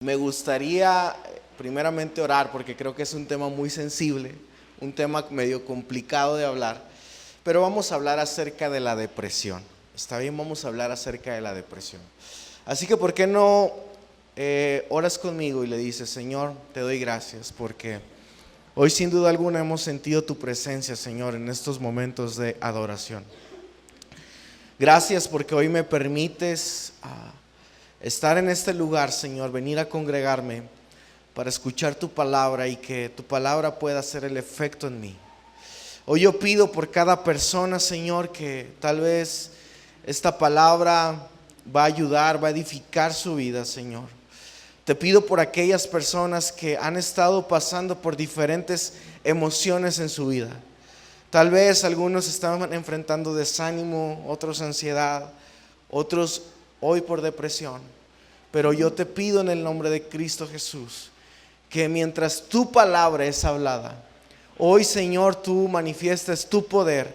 Me gustaría primeramente orar porque creo que es un tema muy sensible, un tema medio complicado de hablar, pero vamos a hablar acerca de la depresión. ¿Está bien? Vamos a hablar acerca de la depresión. Así que ¿por qué no oras conmigo y le dices: Señor, te doy gracias porque hoy sin duda alguna hemos sentido tu presencia, Señor, en estos momentos de adoración. Gracias porque hoy me permites estar en este lugar, Señor, venir a congregarme para escuchar tu palabra y que tu palabra pueda hacer el efecto en mí. Hoy yo pido por cada persona, Señor, que tal vez esta palabra va a ayudar, va a edificar su vida, Señor. Te pido por aquellas personas que han estado pasando por diferentes emociones en su vida. Tal vez algunos estaban enfrentando desánimo, otros ansiedad, otros hoy por depresión. Pero yo te pido en el nombre de Cristo Jesús que mientras tu palabra es hablada, hoy, Señor, tú manifiestes tu poder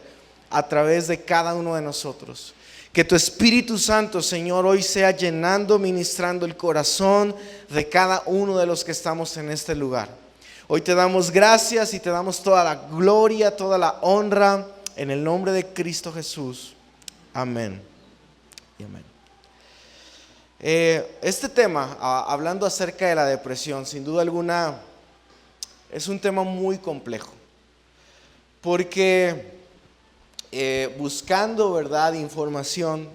a través de cada uno de nosotros. Que tu Espíritu Santo, Señor, hoy sea llenando, ministrando el corazón de cada uno de los que estamos en este lugar. Hoy te damos gracias y te damos toda la gloria, toda la honra en el nombre de Cristo Jesús. Amén y amén. Este tema, hablando acerca de la depresión, sin duda alguna es un tema muy complejo, porque buscando, ¿verdad?, información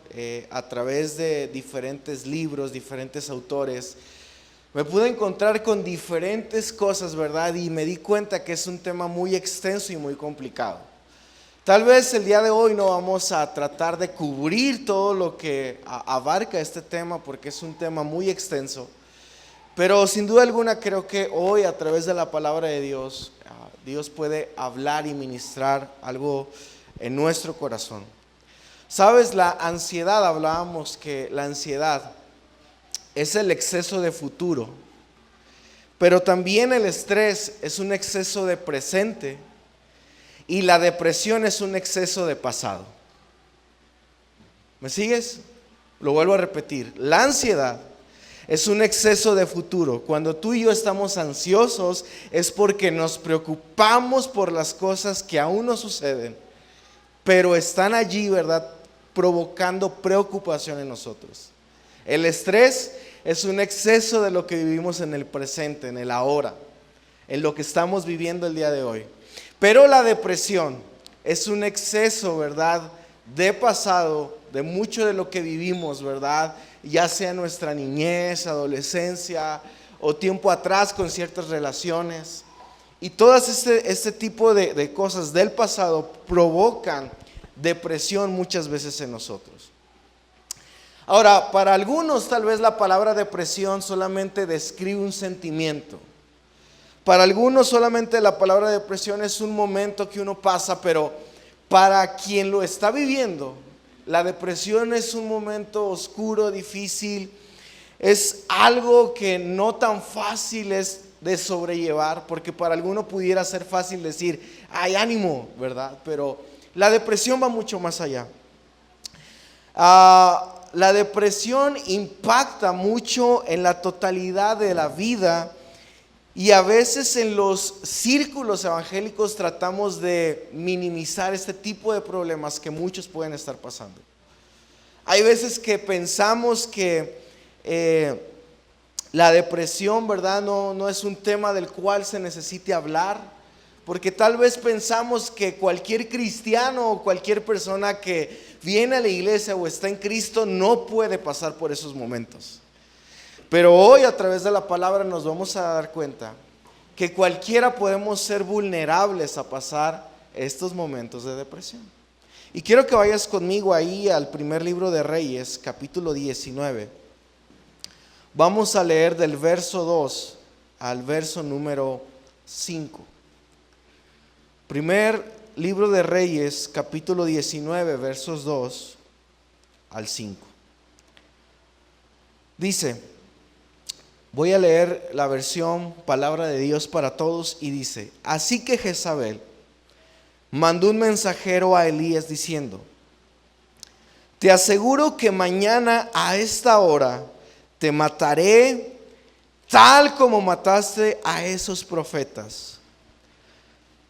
a través de diferentes libros, diferentes autores, me pude encontrar con diferentes cosas, ¿verdad? Y me di cuenta que es un tema muy extenso y muy complicado. Tal vez el día de hoy no vamos a tratar de cubrir todo lo que abarca este tema porque es un tema muy extenso, pero sin duda alguna creo que hoy a través de la palabra de Dios, Dios puede hablar y ministrar algo en nuestro corazón. Sabes, la ansiedad, hablábamos que la ansiedad es el exceso de futuro, pero también el estrés es un exceso de presente. Y la depresión es un exceso de pasado. ¿Me sigues? Lo vuelvo a repetir. La ansiedad es un exceso de futuro. Cuando tú y yo estamos ansiosos es porque nos preocupamos por las cosas que aún no suceden, pero están allí, ¿verdad?, provocando preocupación en nosotros. El estrés es un exceso de lo que vivimos en el presente, en el ahora, en lo que estamos viviendo el día de hoy. Pero la depresión es un exceso, ¿verdad?, de pasado, de mucho de lo que vivimos, ¿verdad?, ya sea nuestra niñez, adolescencia o tiempo atrás con ciertas relaciones. Y todas este tipo de cosas del pasado provocan depresión muchas veces en nosotros. Ahora, para algunos tal vez la palabra depresión solamente describe un sentimiento. Para algunos solamente la palabra depresión es un momento que uno pasa, pero para quien lo está viviendo, la depresión es un momento oscuro, difícil, es algo que no tan fácil es de sobrellevar, porque para alguno pudiera ser fácil decir, hay ánimo, ¿verdad? Pero la depresión va mucho más allá. La depresión impacta mucho en la totalidad de la vida. Y a veces en los círculos evangélicos tratamos de minimizar este tipo de problemas que muchos pueden estar pasando. Hay veces que pensamos que la depresión, ¿verdad?, no es un tema del cual se necesite hablar, porque tal vez pensamos que cualquier cristiano o cualquier persona que viene a la iglesia o está en Cristo no puede pasar por esos momentos. Pero hoy a través de la palabra nos vamos a dar cuenta que cualquiera podemos ser vulnerables a pasar estos momentos de depresión. Y quiero que vayas conmigo ahí al primer libro de Reyes, capítulo 19. Vamos a leer del verso 2 al verso número 5. Primer libro de Reyes, capítulo 19, versos 2 al 5. Dice: voy a leer la versión Palabra de Dios para Todos y dice: así que Jezabel mandó un mensajero a Elías diciendo: te aseguro que mañana a esta hora te mataré tal como mataste a esos profetas.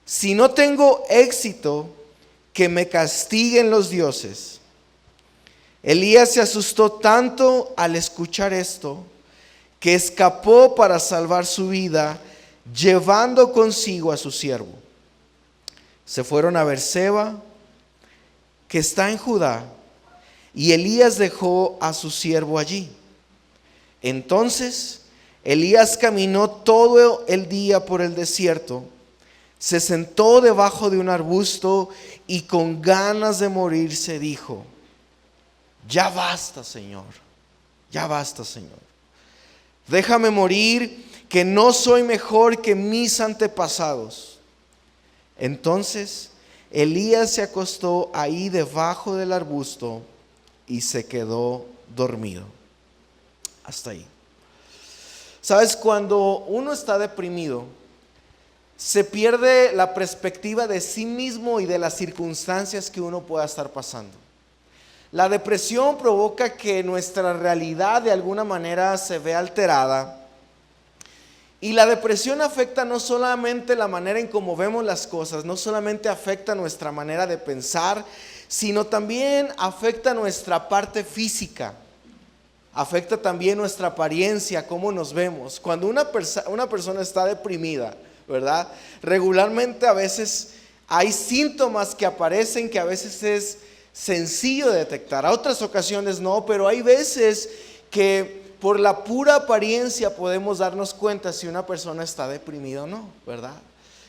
Si no tengo éxito, que me castiguen los dioses. Elías se asustó tanto al escuchar esto, que escapó para salvar su vida, llevando consigo a su siervo. Se fueron a Beerseba, que está en Judá, y Elías dejó a su siervo allí. Entonces Elías caminó todo el día por el desierto, se sentó debajo de un arbusto y con ganas de morirse dijo: ya basta, Señor, ya basta, Señor. Déjame morir, que no soy mejor que mis antepasados. Entonces Elías se acostó ahí debajo del arbusto y se quedó dormido. Hasta ahí. ¿Sabes? Cuando uno está deprimido, se pierde la perspectiva de sí mismo y de las circunstancias que uno pueda estar pasando. La depresión provoca que nuestra realidad de alguna manera se vea alterada. Y la depresión afecta no solamente la manera en cómo vemos las cosas, no solamente afecta nuestra manera de pensar, sino también afecta nuestra parte física. Afecta también nuestra apariencia, cómo nos vemos. Cuando una persona está deprimida, ¿verdad? Regularmente a veces hay síntomas que aparecen que a veces es sencillo de detectar. A otras ocasiones no, pero hay veces que por la pura apariencia podemos darnos cuenta si una persona está deprimida o no, ¿verdad?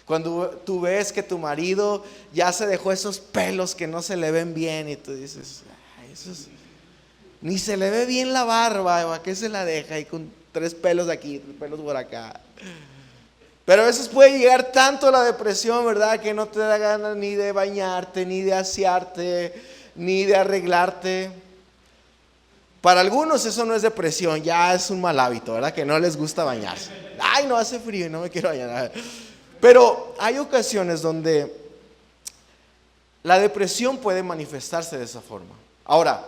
Cuando tú ves que tu marido ya se dejó esos pelos que no se le ven bien y tú dices: ay, ni se le ve bien la barba, ¿a qué se la deja? Y con 3 pelos aquí, 3 pelos por acá. Pero a veces puede llegar tanto la depresión, ¿verdad? Que no te da ganas ni de bañarte, ni de asearte, ni de arreglarte. Para algunos eso no es depresión, ya es un mal hábito, ¿verdad? Que no les gusta bañarse. Ay, no hace frío y no me quiero bañar. Pero hay ocasiones donde la depresión puede manifestarse de esa forma. Ahora,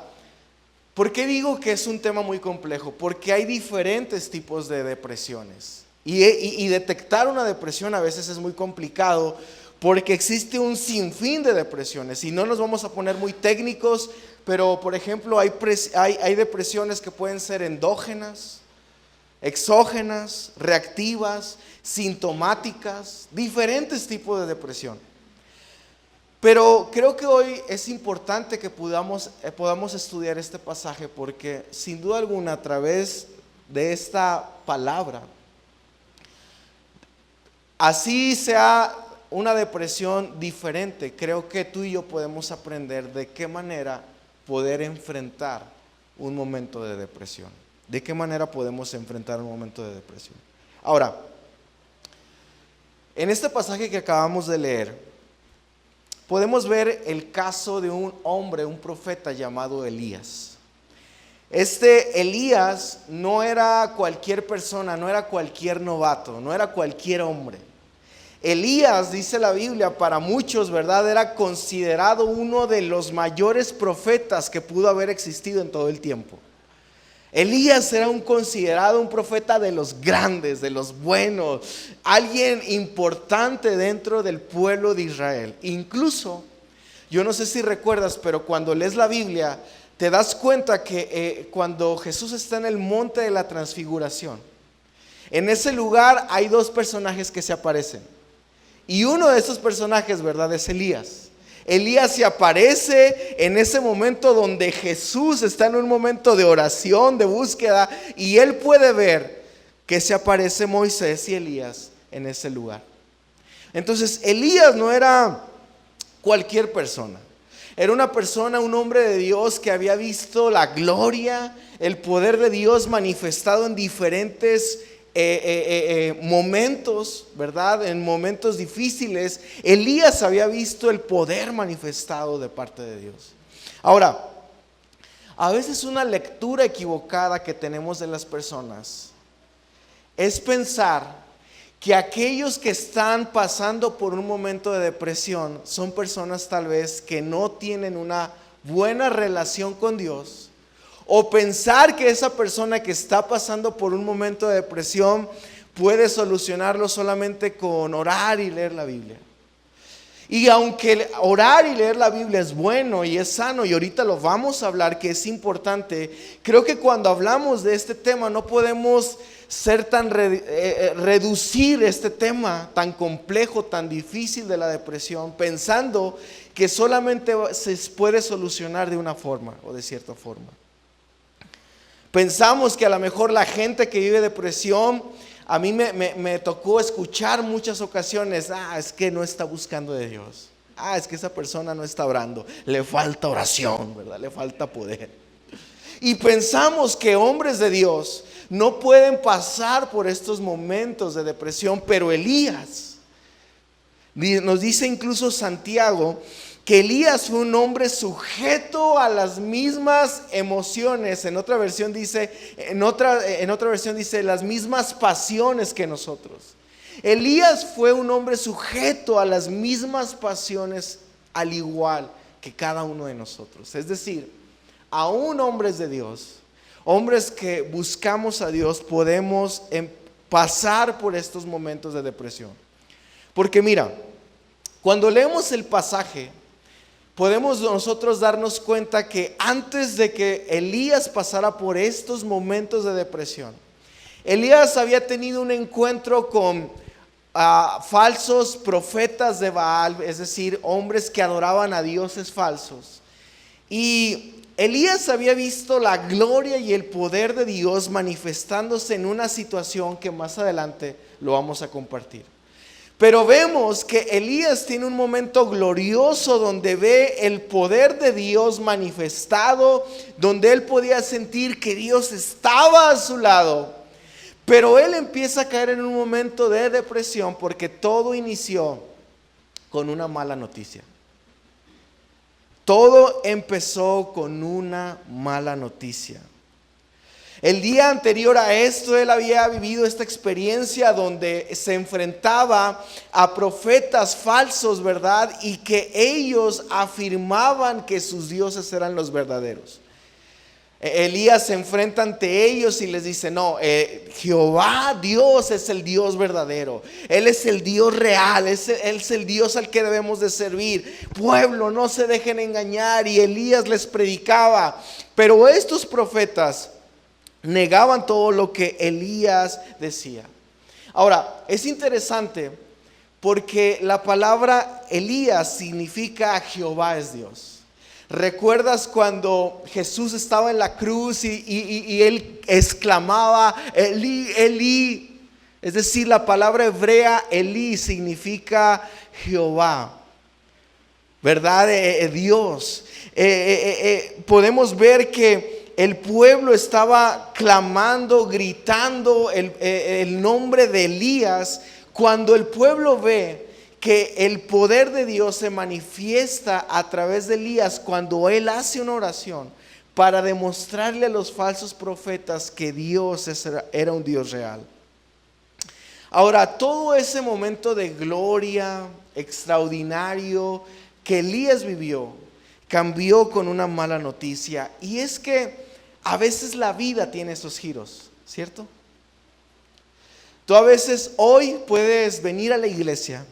¿por qué digo que es un tema muy complejo? Porque hay diferentes tipos de depresiones. Y detectar una depresión a veces es muy complicado porque existe un sinfín de depresiones. Y no nos vamos a poner muy técnicos, pero por ejemplo hay depresiones que pueden ser endógenas, exógenas, reactivas, sintomáticas, diferentes tipos de depresión. Pero creo que hoy es importante que podamos estudiar este pasaje porque sin duda alguna a través de esta palabra, así sea una depresión diferente, creo que tú y yo podemos aprender de qué manera poder enfrentar un momento de depresión. ¿De qué manera podemos enfrentar un momento de depresión? Ahora, en este pasaje que acabamos de leer, podemos ver el caso de un hombre, un profeta llamado Elías. Este Elías no era cualquier persona, no era cualquier novato, no era cualquier hombre. Elías, dice la Biblia, para muchos, ¿verdad?, era considerado uno de los mayores profetas que pudo haber existido en todo el tiempo. Elías era considerado un profeta de los grandes, de los buenos, alguien importante dentro del pueblo de Israel. Incluso, yo no sé si recuerdas, pero cuando lees la Biblia, te das cuenta que cuando Jesús está en el monte de la transfiguración, en ese lugar hay 2 personajes que se aparecen. Y uno de esos personajes, ¿verdad?, es Elías. Elías se aparece en ese momento donde Jesús está en un momento de oración, de búsqueda, y él puede ver que se aparece Moisés y Elías en ese lugar. Entonces, Elías no era cualquier persona. Era una persona, un hombre de Dios que había visto la gloria, el poder de Dios manifestado en diferentes momentos, ¿verdad? En momentos difíciles, Elías había visto el poder manifestado de parte de Dios. Ahora, a veces una lectura equivocada que tenemos de las personas es pensar que aquellos que están pasando por un momento de depresión son personas tal vez que no tienen una buena relación con Dios, o pensar que esa persona que está pasando por un momento de depresión puede solucionarlo solamente con orar y leer la Biblia. Y aunque orar y leer la Biblia es bueno y es sano, y ahorita lo vamos a hablar que es importante, creo que cuando hablamos de este tema no podemos ser reducir este tema tan complejo, tan difícil de la depresión, pensando que solamente se puede solucionar de una forma o de cierta forma. Pensamos que a lo mejor la gente que vive depresión, a mí me tocó escuchar muchas ocasiones, es que no está buscando de Dios. Es que esa persona no está orando. Le falta oración, ¿verdad? Le falta poder. Y pensamos que hombres de Dios no pueden pasar por estos momentos de depresión, pero Elías, nos dice incluso Santiago, que Elías fue un hombre sujeto a las mismas emociones. En otra versión dice las mismas pasiones que nosotros. Elías fue un hombre sujeto a las mismas pasiones al igual que cada uno de nosotros. Es decir, aún hombres de Dios, hombres que buscamos a Dios, podemos pasar por estos momentos de depresión. Porque mira, cuando leemos el pasaje, podemos nosotros darnos cuenta que antes de que Elías pasara por estos momentos de depresión, Elías había tenido un encuentro con falsos profetas de Baal, es decir, hombres que adoraban a dioses falsos. Y Elías había visto la gloria y el poder de Dios manifestándose en una situación que más adelante lo vamos a compartir. Pero vemos que Elías tiene un momento glorioso donde ve el poder de Dios manifestado, donde él podía sentir que Dios estaba a su lado. Pero él empieza a caer en un momento de depresión porque todo inició con una mala noticia. Todo empezó con una mala noticia. El día anterior a esto, él había vivido esta experiencia donde se enfrentaba a profetas falsos, ¿verdad? Y que ellos afirmaban que sus dioses eran los verdaderos. Elías se enfrenta ante ellos y les dice, no, Jehová Dios es el Dios verdadero. Él es el Dios real, él es el Dios al que debemos de servir. Pueblo, no se dejen engañar. Y Elías les predicaba. Pero estos profetas negaban todo lo que Elías decía. Ahora, es interesante porque la palabra Elías significa Jehová es Dios. ¿Recuerdas cuando Jesús estaba en la cruz y él exclamaba Elí, Elí? Es decir, la palabra hebrea Elí significa Jehová, ¿verdad? Dios. Podemos ver que el pueblo estaba clamando, gritando el nombre de Elías. Cuando el pueblo ve que el poder de Dios se manifiesta a través de Elías, cuando él hace una oración para demostrarle a los falsos profetas que Dios era un Dios real. Ahora, todo ese momento de gloria extraordinario que Elías vivió, cambió con una mala noticia. Y es que a veces la vida tiene esos giros, ¿cierto? Tú a veces hoy puedes venir a la iglesia,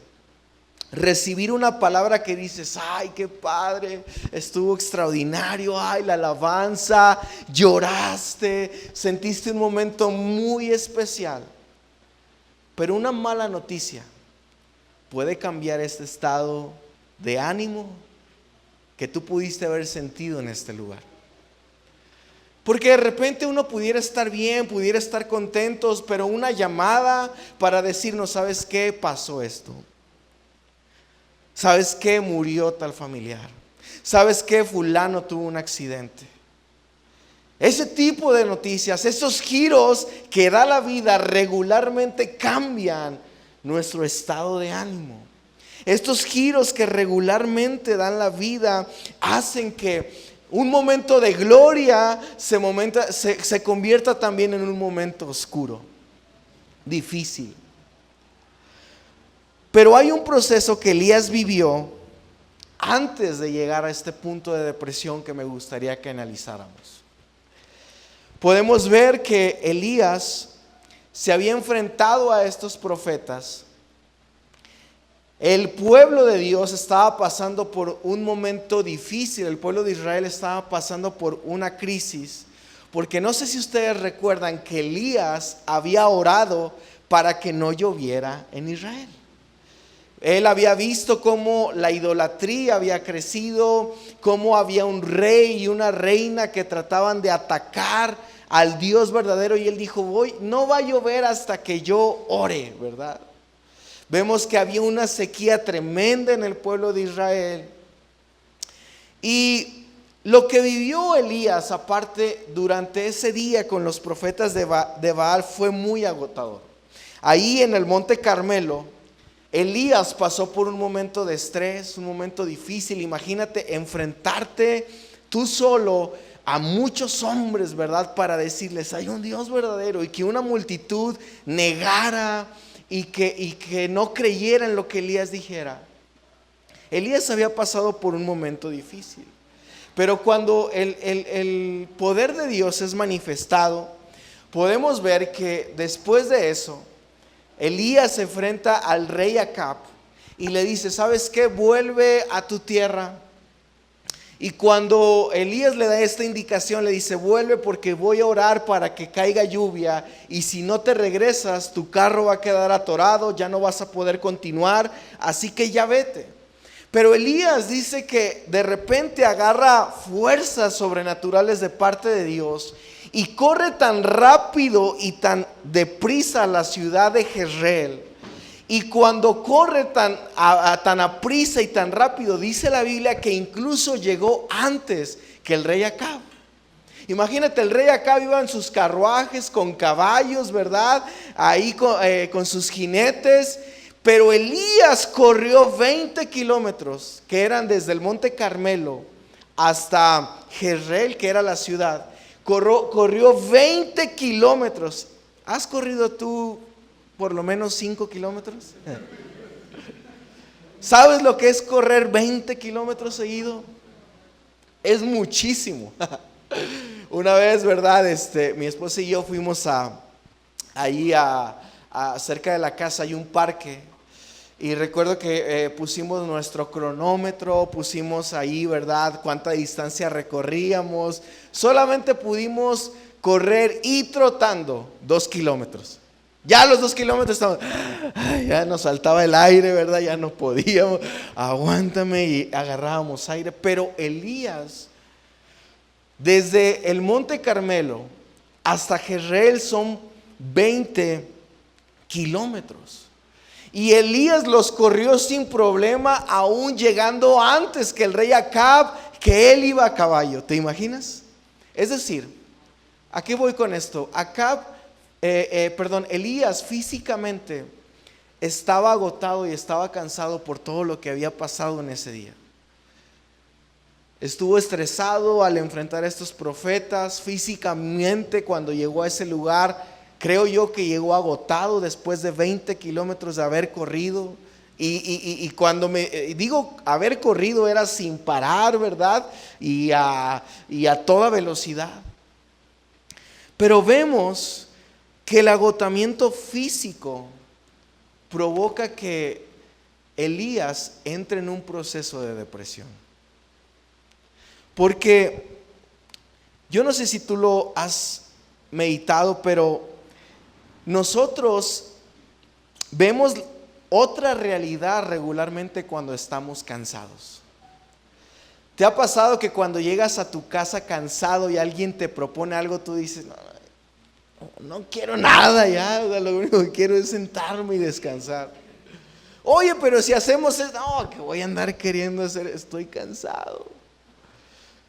recibir una palabra que dices, ay, qué padre, estuvo extraordinario, ay, la alabanza, lloraste, sentiste un momento muy especial. Pero una mala noticia puede cambiar este estado de ánimo que tú pudiste haber sentido en este lugar. Porque de repente uno pudiera estar bien, pudiera estar contentos, pero una llamada para decirnos, ¿sabes qué? Pasó esto. ¿Sabes qué? Murió tal familiar. ¿Sabes qué? Fulano tuvo un accidente. Ese tipo de noticias, esos giros que da la vida regularmente cambian nuestro estado de ánimo. Estos giros que regularmente dan la vida hacen que un momento de gloria se convierta también en un momento oscuro, difícil. Pero hay un proceso que Elías vivió antes de llegar a este punto de depresión que me gustaría que analizáramos. podemos ver que Elías se había enfrentado a estos profetas. El pueblo de Dios estaba pasando por un momento difícil, el pueblo de Israel estaba pasando por una crisis, porque no sé si ustedes recuerdan que Elías había orado para que no lloviera en Israel. Él había visto cómo la idolatría había crecido, cómo había un rey y una reina que trataban de atacar al Dios verdadero, y él dijo, no va a llover hasta que yo ore, ¿verdad? Vemos que había una sequía tremenda en el pueblo de Israel. Y lo que vivió Elías, aparte, durante ese día con los profetas de Baal fue muy agotador. Ahí en el Monte Carmelo, Elías pasó por un momento de estrés, un momento difícil. Imagínate enfrentarte tú solo a muchos hombres, ¿verdad? Para decirles, hay un Dios verdadero, y que una multitud negara y que no creyera en lo que Elías dijera. Elías había pasado por un momento difícil, pero cuando el poder de Dios es manifestado, podemos ver que después de eso, Elías se enfrenta al rey Acab y le dice, ¿sabes qué? Vuelve a tu tierra. Y cuando Elías le da esta indicación, le dice, vuelve porque voy a orar para que caiga lluvia, y si no te regresas, tu carro va a quedar atorado, ya no vas a poder continuar, así que ya vete. Pero Elías dice que de repente agarra fuerzas sobrenaturales de parte de Dios y corre tan rápido y tan deprisa a la ciudad de Jezreel. Y cuando corre tan aprisa y tan rápido, dice la Biblia que incluso llegó antes que el rey Acab. Imagínate, el rey Acab iba en sus carruajes con caballos, ¿verdad? Ahí con sus jinetes. Pero Elías corrió 20 kilómetros, que eran desde el Monte Carmelo hasta Jezreel, que era la ciudad. Corrió 20 kilómetros. ¿Has corrido tú por lo menos 5 kilómetros? ¿Sabes lo que es correr 20 kilómetros seguido? Es muchísimo. Una vez, ¿verdad? Mi esposa y yo fuimos ahí cerca de la casa hay un parque. Y recuerdo que pusimos nuestro cronómetro, pusimos ahí, ¿verdad?, cuánta distancia recorríamos. Solamente pudimos correr y trotando 2 kilómetros. Ya a los 2 kilómetros ya nos faltaba el aire, ¿verdad? Ya no podíamos. Aguántame, y agarrábamos aire. Pero Elías, desde el Monte Carmelo hasta Jezreel son 20 kilómetros. Y Elías los corrió sin problema, aún llegando antes que el rey Acab, que él iba a caballo. ¿Te imaginas? Es decir, ¿a qué voy con esto? Elías físicamente estaba agotado y estaba cansado por todo lo que había pasado en ese día. Estuvo estresado al enfrentar a estos profetas. Físicamente, cuando llegó a ese lugar, creo yo que llegó agotado después de 20 kilómetros de haber corrido. Y cuando me digo haber corrido, era sin parar, ¿verdad? Y a toda velocidad. Pero vemos que el agotamiento físico provoca que Elías entre en un proceso de depresión. Porque yo no sé si tú lo has meditado, pero nosotros vemos otra realidad regularmente cuando estamos cansados. ¿Te ha pasado que cuando llegas a tu casa cansado y alguien te propone algo, tú dices, no quiero nada ya, lo único que quiero es sentarme y descansar? Oye, pero si hacemos eso, no, que voy a andar queriendo hacer, estoy cansado.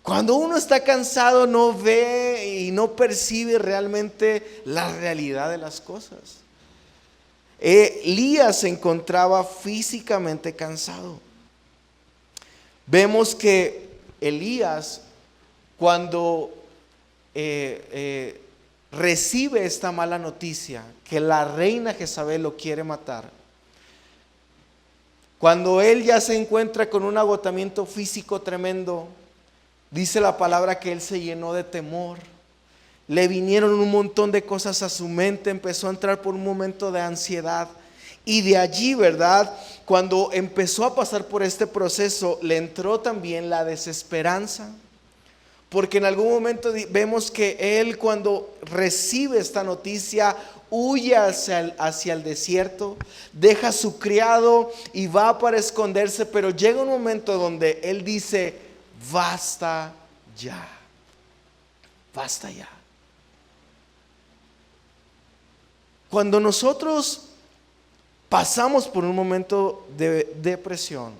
Cuando uno está cansado no ve y no percibe realmente la realidad de las cosas. Elías se encontraba físicamente cansado. Vemos que Elías, cuando recibe esta mala noticia, que la reina Jezabel lo quiere matar, cuando él ya se encuentra con un agotamiento físico tremendo, dice la palabra que él se llenó de temor. le vinieron un montón de cosas a su mente, empezó a entrar por un momento de ansiedad. Y de allí, ¿verdad? Cuando empezó a pasar por este proceso, le entró también la desesperanza. Porque en algún momento vemos que él, cuando recibe esta noticia, huye hacia el desierto, deja a su criado y va para esconderse. Pero llega un momento donde él dice: basta ya, basta ya. Cuando nosotros pasamos por un momento de depresión,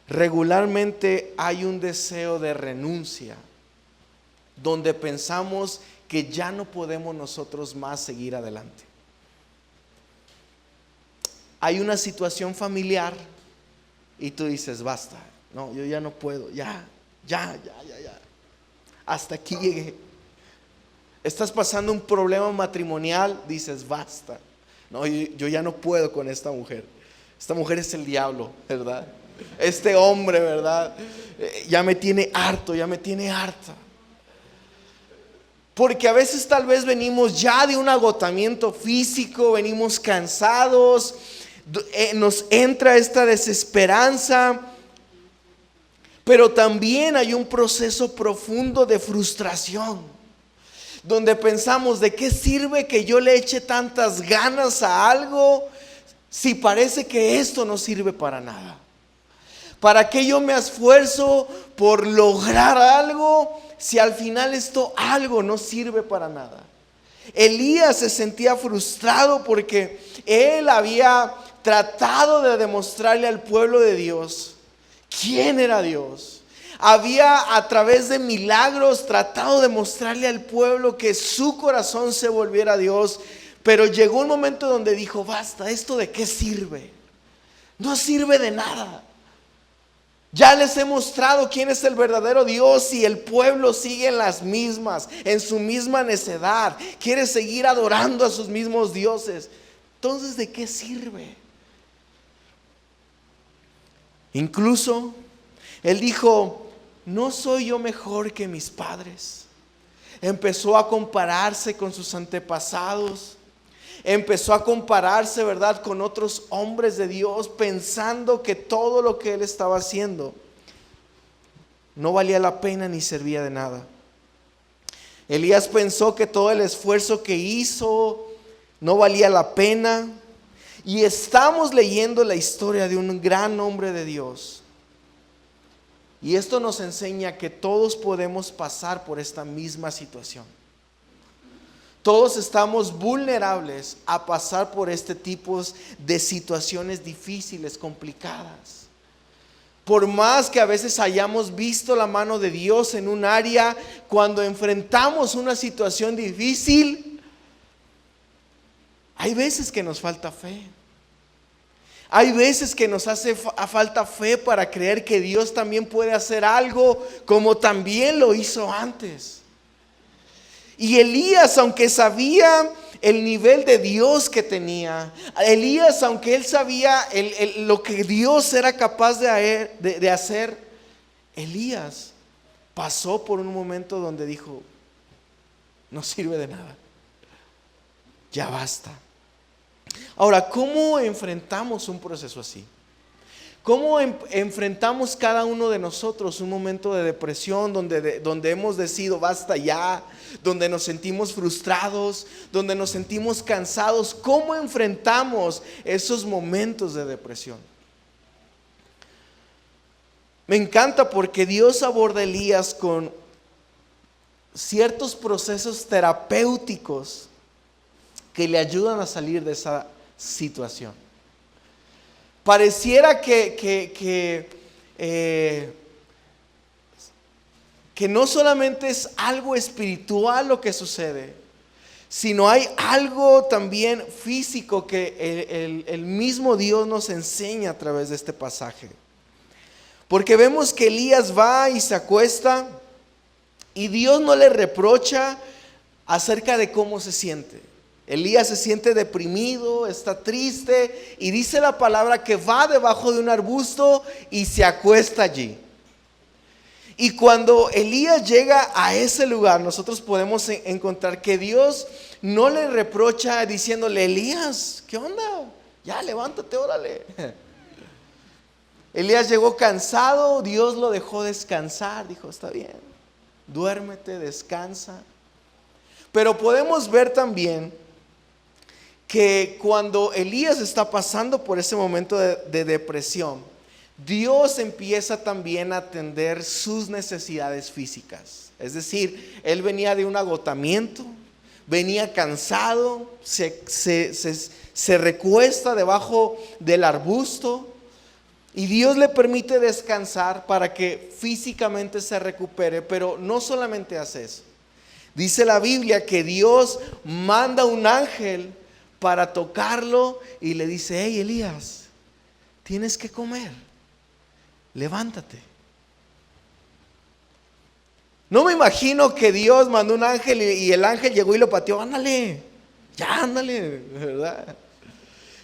regularmente hay un deseo de renuncia, donde pensamos que ya no podemos nosotros más seguir adelante. Hay una situación familiar y tú dices: basta, no, yo ya no puedo, ya, hasta aquí llegué. Estás pasando un problema matrimonial, dices: basta, no, yo ya no puedo con esta mujer. Esta mujer es el diablo, ¿verdad? Este hombre, ¿verdad? Ya me tiene harto, ya me tiene harta. Porque a veces tal vez venimos ya de un agotamiento físico, venimos cansados, nos entra esta desesperanza, pero también hay un proceso profundo de frustración, donde pensamos: ¿de qué sirve que yo le eche tantas ganas a algo si parece que esto no sirve para nada? ¿Para qué yo me esfuerzo por lograr algo si al final esto algo no sirve para nada? Elías se sentía frustrado porque él había tratado de demostrarle al pueblo de Dios quién era Dios. Había, a través de milagros, tratado de mostrarle al pueblo que su corazón se volviera a Dios. Pero llegó un momento donde dijo: basta, ¿esto de qué sirve? No sirve de nada. Ya les he mostrado quién es el verdadero Dios y el pueblo sigue en las mismas, en su misma necedad. Quiere seguir adorando a sus mismos dioses. Entonces, ¿de qué sirve? Incluso él dijo: ¿no soy yo mejor que mis padres? Empezó a compararse con sus antepasados. Empezó a compararse, ¿verdad?, con otros hombres de Dios, pensando que todo lo que él estaba haciendo no valía la pena ni servía de nada. Elías pensó que todo el esfuerzo que hizo no valía la pena. Y estamos leyendo la historia de un gran hombre de Dios. Y esto nos enseña que todos podemos pasar por esta misma situación. Todos estamos vulnerables a pasar por este tipo de situaciones difíciles, complicadas. Por más que a veces hayamos visto la mano de Dios en un área, cuando enfrentamos una situación difícil, hay veces que nos falta fe. Hay veces que nos hace falta fe para creer que Dios también puede hacer algo como también lo hizo antes. Y Elías, aunque sabía el nivel de Dios que tenía, Elías, aunque él sabía lo que Dios era capaz de hacer, Elías pasó por un momento donde dijo: no sirve de nada, ya basta. Ahora, ¿cómo enfrentamos un proceso así? ¿Cómo enfrentamos cada uno de nosotros un momento de depresión donde hemos decidido basta ya, donde nos sentimos frustrados, donde nos sentimos cansados? ¿Cómo enfrentamos esos momentos de depresión? Me encanta porque Dios aborda a Elías con ciertos procesos terapéuticos que le ayudan a salir de esa situación. Pareciera que no solamente es algo espiritual lo que sucede, sino hay algo también físico que el mismo Dios nos enseña a través de este pasaje. Porque vemos que Elías va y se acuesta y Dios no le reprocha acerca de cómo se siente. Elías se siente deprimido, está triste, y dice la palabra que va debajo de un arbusto y se acuesta allí. Y cuando Elías llega a ese lugar, nosotros podemos encontrar que Dios no le reprocha diciéndole: Elías, ¿qué onda? Ya, levántate, órale. Elías llegó cansado, Dios lo dejó descansar, dijo: está bien, duérmete, descansa. Pero podemos ver también que cuando Elías está pasando por ese momento de depresión, Dios empieza también a atender sus necesidades físicas. Es decir, él venía de un agotamiento, venía cansado, se recuesta debajo del arbusto y Dios le permite descansar para que físicamente se recupere. Pero no solamente hace eso. Dice la Biblia que Dios manda un ángel para tocarlo y le dice: hey, Elías, tienes que comer, levántate. No me imagino que Dios mandó un ángel y el ángel llegó y lo pateó: ándale, ya ándale, ¿verdad?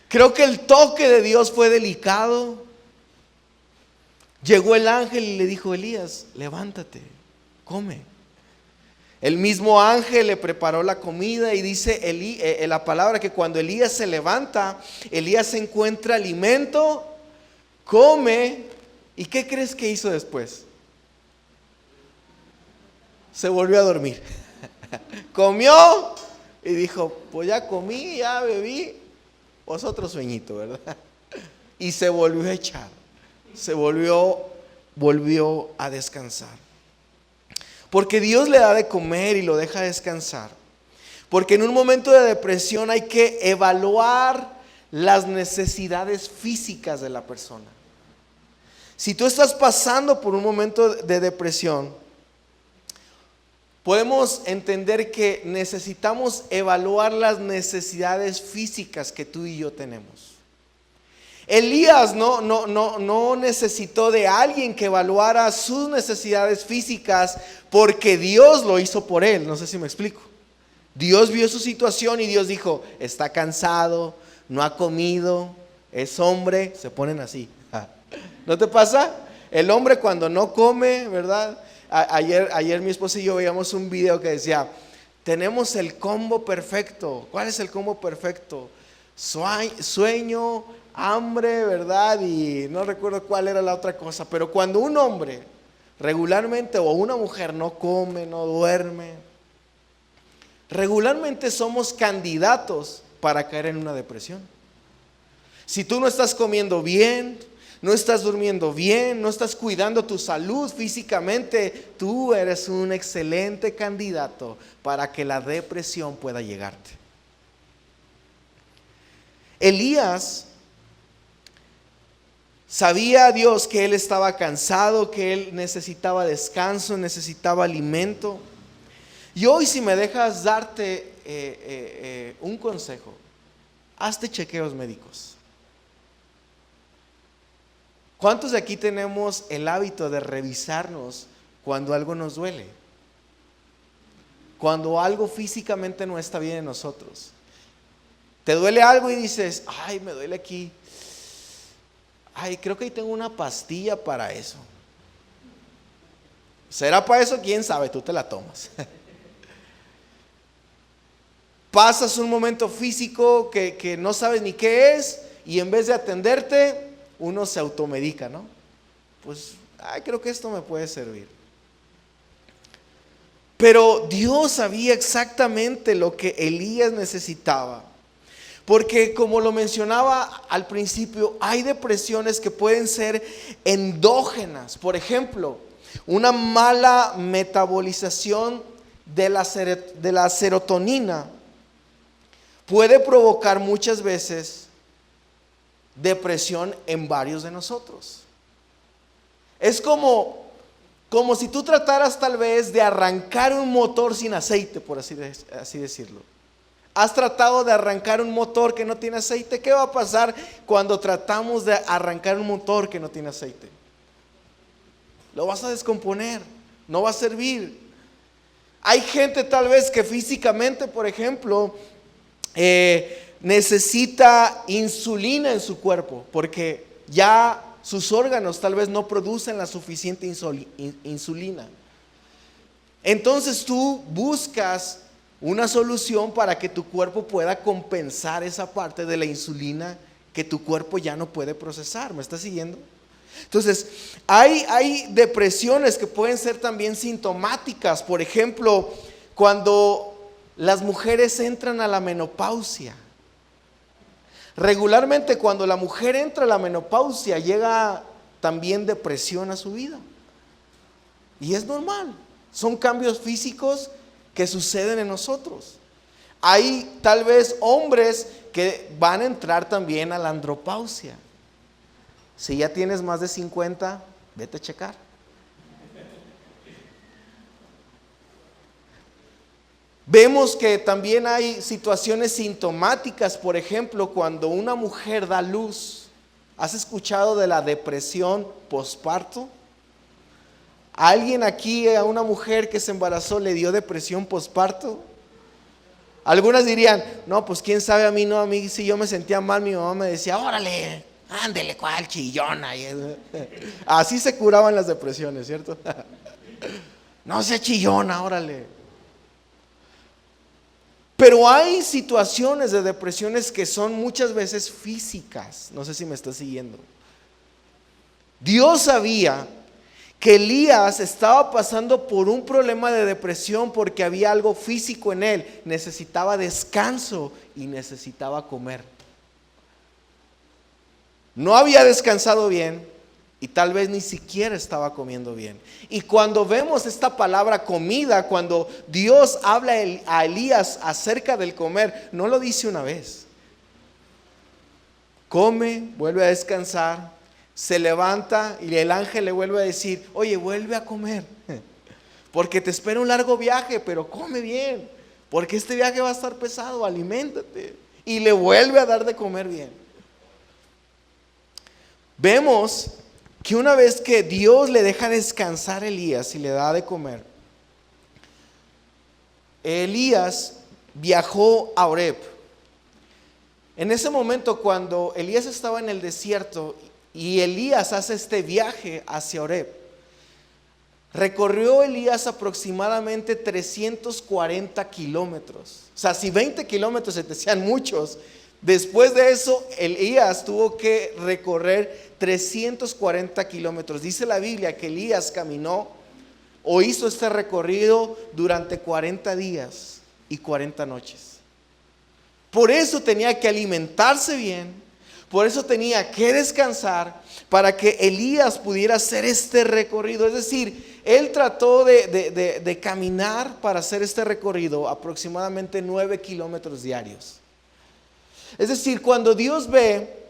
Creo que el toque de Dios fue delicado. Llegó el ángel y le dijo: Elías, levántate, come. El mismo ángel le preparó la comida y dice la palabra que cuando Elías se levanta, Elías encuentra alimento, come. ¿Y qué crees que hizo después? Se volvió a dormir. Comió y dijo: pues ya comí, ya bebí, pues otro sueñito, ¿verdad? Y se volvió a echar, volvió a descansar. Porque Dios le da de comer y lo deja descansar. Porque en un momento de depresión hay que evaluar las necesidades físicas de la persona. Si tú estás pasando por un momento de depresión, podemos entender que necesitamos evaluar las necesidades físicas que tú y yo tenemos. Elías no necesitó de alguien que evaluara sus necesidades físicas, porque Dios lo hizo por él. No sé si me explico. Dios vio su situación y Dios dijo: está cansado, no ha comido, es hombre. Se ponen así. ¿No te pasa? El hombre cuando no come, ¿verdad? Ayer mi esposa y yo veíamos un video que decía: tenemos el combo perfecto. ¿Cuál es el combo perfecto? Sueño, hambre, ¿verdad? Y no recuerdo cuál era la otra cosa. Pero cuando un hombre regularmente, o una mujer, no come, no duerme, regularmente somos candidatos para caer en una depresión. Si tú no estás comiendo bien, no estás durmiendo bien, no estás cuidando tu salud físicamente, tú eres un excelente candidato para que la depresión pueda llegarte. Elías sabía a Dios que él estaba cansado, que él necesitaba descanso, necesitaba alimento. Y hoy, si me dejas darte un consejo, hazte chequeos médicos. ¿Cuántos de aquí tenemos el hábito de revisarnos cuando algo nos duele? Cuando algo físicamente no está bien en nosotros. Te duele algo y dices: ay, me duele aquí. Ay, creo que ahí tengo una pastilla para eso. ¿Será para eso? ¿Quién sabe? Tú te la tomas. Pasas un momento físico que no sabes ni qué es, y en vez de atenderte, uno se automedica, ¿no? Pues, creo que esto me puede servir. Pero Dios sabía exactamente lo que Elías necesitaba. Porque, como lo mencionaba al principio, hay depresiones que pueden ser endógenas. Por ejemplo, una mala metabolización de la serotonina puede provocar muchas veces depresión en varios de nosotros. Es como si tú trataras tal vez de arrancar un motor sin aceite, por así decirlo. ¿Has tratado de arrancar un motor que no tiene aceite? ¿Qué va a pasar cuando tratamos de arrancar un motor que no tiene aceite? Lo vas a descomponer, no va a servir. Hay gente tal vez que físicamente, por ejemplo, necesita insulina en su cuerpo, porque ya sus órganos tal vez no producen la suficiente insulina. Entonces tú buscas una solución para que tu cuerpo pueda compensar esa parte de la insulina que tu cuerpo ya no puede procesar. ¿Me estás siguiendo? Entonces, hay depresiones que pueden ser también sintomáticas. Por ejemplo, cuando las mujeres entran a la menopausia. Regularmente cuando la mujer entra a la menopausia llega también depresión a su vida. Y es normal. Son cambios físicos que suceden en nosotros. Hay tal vez hombres que van a entrar también a la andropausia. Si ya tienes más de 50, vete a checar. Vemos que también hay situaciones sintomáticas, por ejemplo, cuando una mujer da luz. ¿Has escuchado de la depresión posparto? ¿A alguien aquí, a una mujer que se embarazó, le dio depresión posparto? Algunas dirían, no, pues quién sabe, a mí si yo me sentía mal, mi mamá me decía, órale, ándele, cuál chillona. Así se curaban las depresiones, ¿cierto? No sea chillona, órale. Pero hay situaciones de depresiones que son muchas veces físicas. No sé si me estás siguiendo. Dios sabía que Elías estaba pasando por un problema de depresión porque había algo físico en él. Necesitaba descanso y necesitaba comer. No había descansado bien y tal vez ni siquiera estaba comiendo bien. Y cuando vemos esta palabra comida, cuando Dios habla a Elías acerca del comer, no lo dice una vez. Come, vuelve a descansar, se levanta y el ángel le vuelve a decir, oye, vuelve a comer, porque te espera un largo viaje, pero come bien, porque este viaje va a estar pesado, aliméntate. Y le vuelve a dar de comer bien. Vemos que una vez que Dios le deja descansar a Elías y le da de comer, Elías viajó a Oreb. En ese momento, cuando Elías estaba en el desierto y Elías hace este viaje hacia Oreb, recorrió Elías aproximadamente 340 kilómetros. O sea, si 20 kilómetros se te hacían muchos, después de eso Elías tuvo que recorrer 340 kilómetros. Dice la Biblia que Elías caminó o hizo este recorrido durante 40 días y 40 noches. Por eso tenía que alimentarse bien, por eso tenía que descansar, para que Elías pudiera hacer este recorrido. Es decir, él trató de caminar para hacer este recorrido aproximadamente 9 kilómetros diarios. Es decir, cuando Dios ve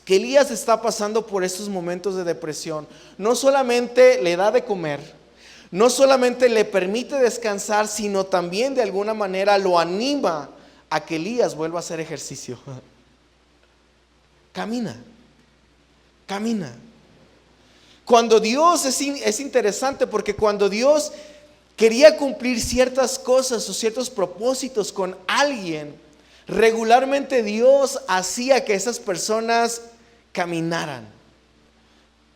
que Elías está pasando por estos momentos de depresión, no solamente le da de comer, no solamente le permite descansar, sino también de alguna manera lo anima a que Elías vuelva a hacer ejercicio. Camina. Cuando Dios es interesante, porque cuando Dios quería cumplir ciertas cosas o ciertos propósitos con alguien, regularmente Dios hacía que esas personas caminaran.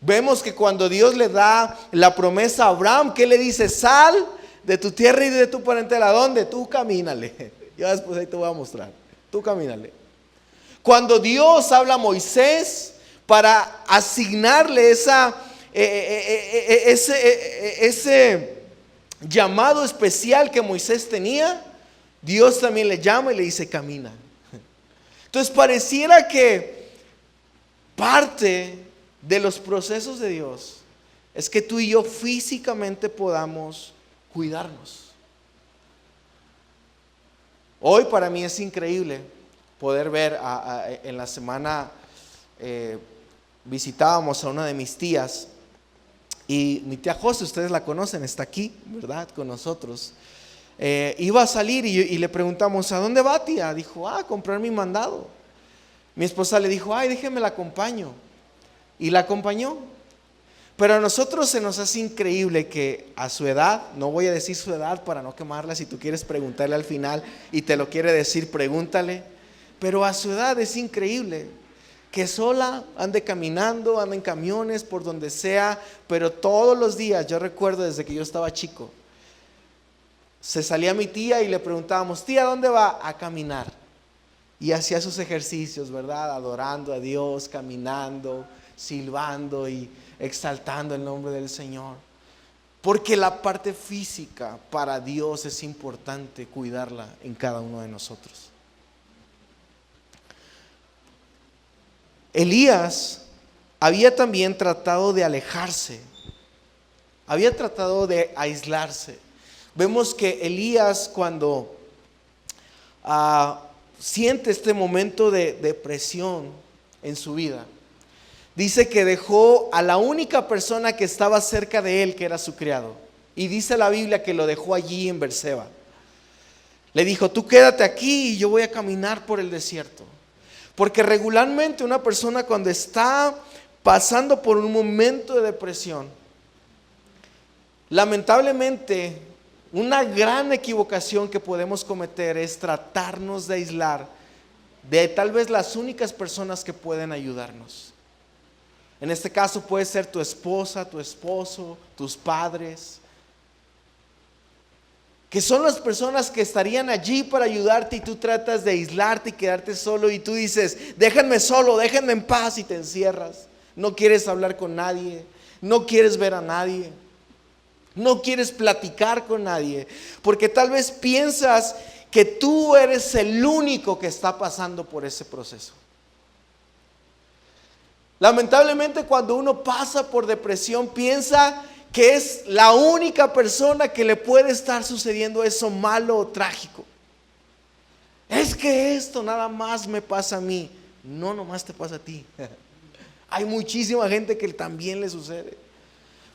Vemos que cuando Dios le da la promesa a Abraham, ¿qué le dice? Sal de tu tierra y de tu parentela. ¿A dónde? Tú camínale. Yo después ahí te voy a mostrar. Tú camínale. Cuando Dios habla a Moisés para asignarle ese llamado especial que Moisés tenía, Dios también le llama y le dice camina. Entonces pareciera que parte de los procesos de Dios es que tú y yo físicamente podamos cuidarnos. Hoy para mí es increíble poder ver, en la semana visitábamos a una de mis tías, y mi tía José, ustedes la conocen, está aquí, ¿verdad? Con nosotros. Iba a salir y le preguntamos, ¿a dónde va, tía? Dijo, a comprar mi mandado. Mi esposa le dijo, ay, déjeme la acompaño. Y la acompañó. Pero a nosotros se nos hace increíble que a su edad, no voy a decir su edad para no quemarla, si tú quieres preguntarle al final y te lo quiere decir, pregúntale. Pero a su edad es increíble que sola ande caminando, ande en camiones, por donde sea, pero todos los días, yo recuerdo desde que yo estaba chico, se salía mi tía y le preguntábamos, tía, ¿dónde va? A caminar. Y hacía sus ejercicios, ¿verdad? Adorando a Dios, caminando, silbando y exaltando el nombre del Señor. Porque la parte física para Dios es importante cuidarla en cada uno de nosotros. Elías había también tratado de alejarse, había tratado de aislarse. Vemos que Elías cuando siente este momento de depresión en su vida, dice que dejó a la única persona que estaba cerca de él, que era su criado. Y dice la Biblia que lo dejó allí en Berseba. Le dijo, tú quédate aquí y yo voy a caminar por el desierto. Porque regularmente una persona cuando está pasando por un momento de depresión, lamentablemente una gran equivocación que podemos cometer es tratarnos de aislar de tal vez las únicas personas que pueden ayudarnos. En este caso puede ser tu esposa, tu esposo, tus padres, que son las personas que estarían allí para ayudarte y tú tratas de aislarte y quedarte solo y tú dices, déjenme solo, déjenme en paz, y te encierras. No quieres hablar con nadie, no quieres ver a nadie, no quieres platicar con nadie, porque tal vez piensas que tú eres el único que está pasando por ese proceso. Lamentablemente cuando uno pasa por depresión piensa que es la única persona que le puede estar sucediendo eso malo o trágico. Es que esto nada más me pasa a mí. No, nomás te pasa a ti. Hay muchísima gente que también le sucede.